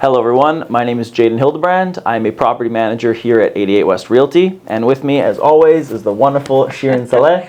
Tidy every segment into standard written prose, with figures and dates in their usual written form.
Hello everyone, my name is Jaden Hildebrand. I'm a property manager here at 88 West Realty, and with me as always is the wonderful Shirin Saleh.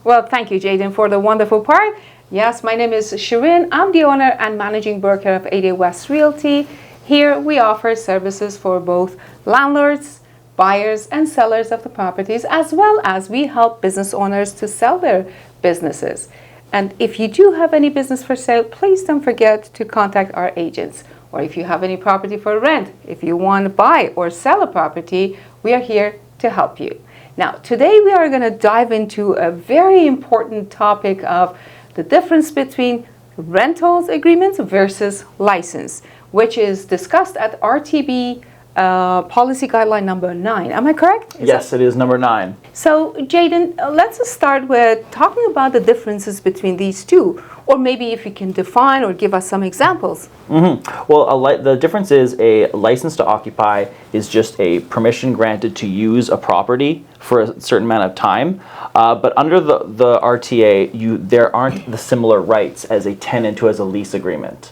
Well, thank you, Jaden, for the wonderful part. Yes, my name is Shirin. I'm the owner and managing broker of 88 West Realty. Here we offer services for both landlords, buyers, and sellers of the properties, as well as we help business owners to sell their businesses. And if you do have any business for sale, please don't forget to contact our agents. Or if you have any property for rent, if you want to buy or sell a property, we are here to help you. Now, today we are going to dive into a very important topic of the difference between rentals agreements versus license, which is discussed at RTB policy guideline number 9. Am I correct? Yes, it is number 9. So, Jaden, let's start with talking about the differences between these two, or maybe if you can define or give us some examples. Well, the difference is a license to occupy is just a permission granted to use a property for a certain amount of time. But under the RTA, there aren't the similar rights as a tenant who has a lease agreement.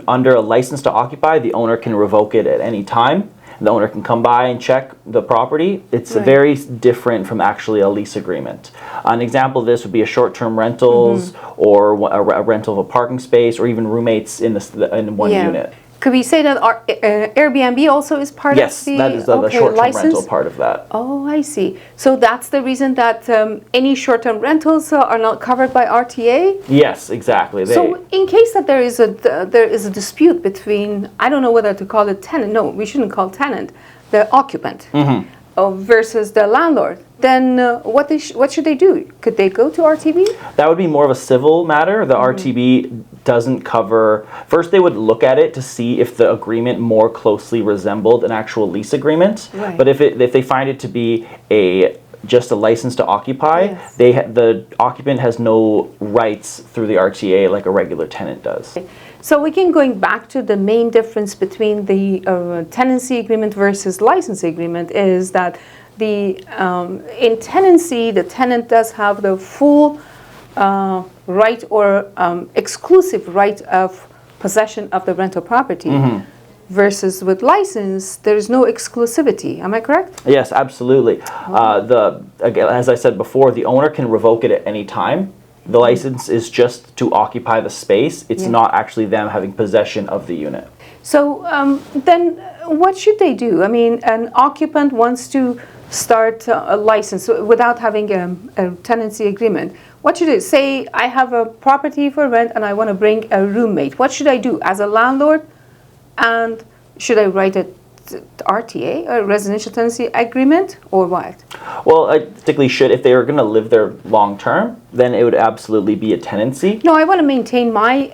Under a license to occupy, the owner can revoke it at any time. The owner can come by and check the property. It's very different from actually a lease agreement. An example of this would be a short-term rentals or a rental of a parking space, or even roommates in one unit. Could we say that our Airbnb also is part of the Yes, that is the short-term rental part of that. Oh, I see. So that's the reason that any short-term rentals are not covered by RTA? Yes, exactly. So in case that there is a dispute between, I don't know whether to call it tenant, no, we shouldn't call tenant, the occupant versus the landlord, then what should they do? Could they go to RTB? That would be more of a civil matter. The RTB doesn't cover. First, they would look at it to see if the agreement more closely resembled an actual lease agreement. Right. But if they find it to be just a license to occupy, the occupant has no rights through the RTA like a regular tenant does. So again, going back to the main difference between the tenancy agreement versus license agreement is that in tenancy, the tenant does have the full right or exclusive right of possession of the rental property. Versus with license, there is no exclusivity. Am I correct? Yes, absolutely. Again, as I said before, the owner can revoke it at any time. The license is just to occupy the space. It's not actually them having possession of the unit. So then what should they do? I mean, an occupant wants to start a license without having a tenancy agreement. What should they say? I have a property for rent and I want to bring a roommate. What should I do as a landlord? And should I write a RTA, a residential tenancy agreement, or what? Well, I particularly should. If they are going to live there long term, then it would absolutely be a tenancy. No, I want to maintain my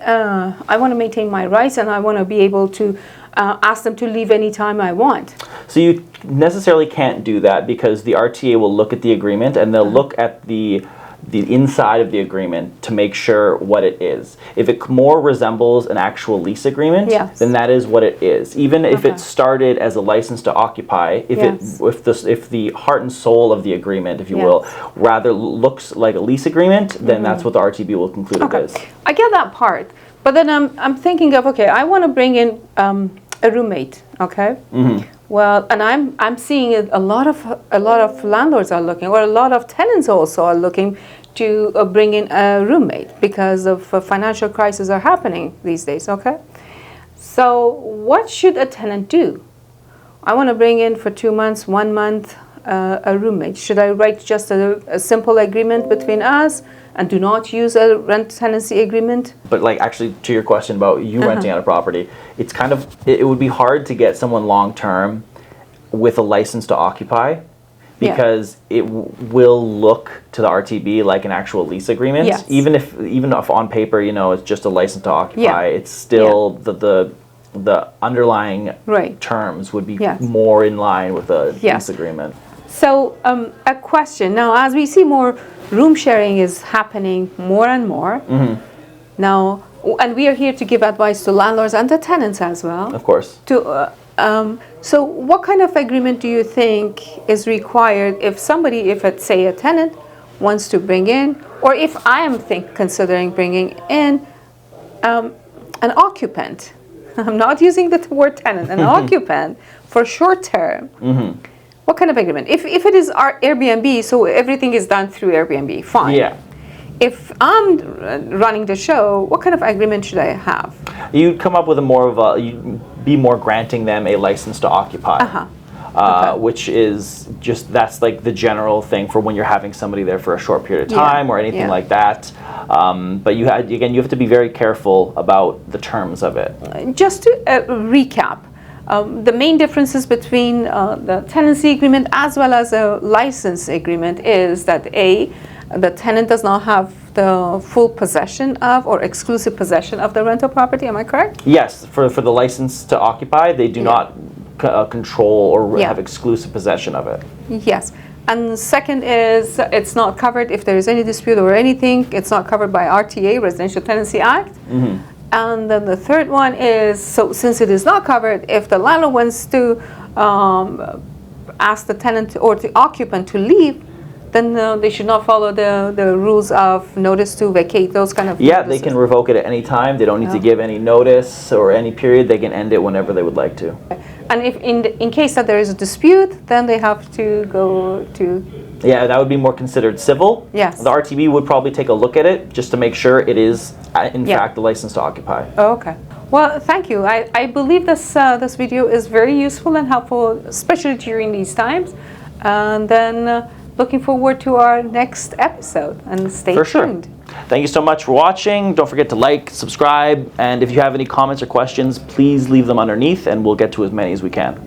rights, and I want to be able to ask them to leave anytime I want. So you necessarily can't do that because the RTA will look at the agreement and they'll look at the inside of the agreement to make sure what it is. If it more resembles an actual lease agreement, then that is what it is. Even if it started as a license to occupy, if the heart and soul of the agreement, if you will, rather looks like a lease agreement, then that's what the RTB will conclude it is. I get that part, but then I'm thinking of, okay, I want to bring in a roommate, okay? Well, and I'm seeing a lot of landlords are looking, or a lot of tenants also are looking to bring in a roommate because of financial crises are happening these days. Okay, so what should a tenant do? I want to bring in for 2 months, 1 month a roommate. Should I write just a simple agreement between us and do not use a rent tenancy agreement? But like actually to your question about you renting out a property, it's kind of, it would be hard to get someone long term with a license to occupy because it will look to the RTB like an actual lease agreement. Even if on paper, it's just a license to occupy, it's still the underlying terms would be more in line with a lease agreement. So a question now, as we see more room sharing is happening more and more now, and we are here to give advice to landlords and the tenants as well. Of course. So what kind of agreement do you think is required if it's say a tenant wants to bring in, or if I am considering bringing in an occupant I'm not using the word tenant, an occupant for short term, what kind of agreement? If it is our Airbnb, so everything is done through Airbnb, fine. Yeah. If I'm running the show, what kind of agreement should I have? You'd come up with you'd be more granting them a license to occupy. Okay. Which is just, that's like the general thing for when you're having somebody there for a short period of time or anything like that. But you have to be very careful about the terms of it. Just to recap, the main differences between the tenancy agreement as well as a license agreement is that the tenant does not have the full possession of or exclusive possession of the rental property. Am I correct? Yes, for the license to occupy, they do not control or have exclusive possession of it. Yes. And second is it's not covered if there is any dispute or anything. It's not covered by RTA, Residential Tenancy Act. And then the third one is, so since it is not covered, if the landlord wants to ask the tenant or the occupant to leave, then they should not follow the rules of notice to vacate, those kind of Yeah, they can revoke it at any time. They don't need to give any notice or any period. They can end it whenever they would like to. And if in case that there is a dispute, then they have to go to... Yeah, that would be more considered civil. Yes. The RTB would probably take a look at it just to make sure it is, in fact, the license to occupy. Oh, okay. Well, thank you. I believe this video is very useful and helpful, especially during these times. And then looking forward to our next episode. And stay tuned. Sure. Thank you so much for watching. Don't forget to like, subscribe, and if you have any comments or questions, please leave them underneath, and we'll get to as many as we can.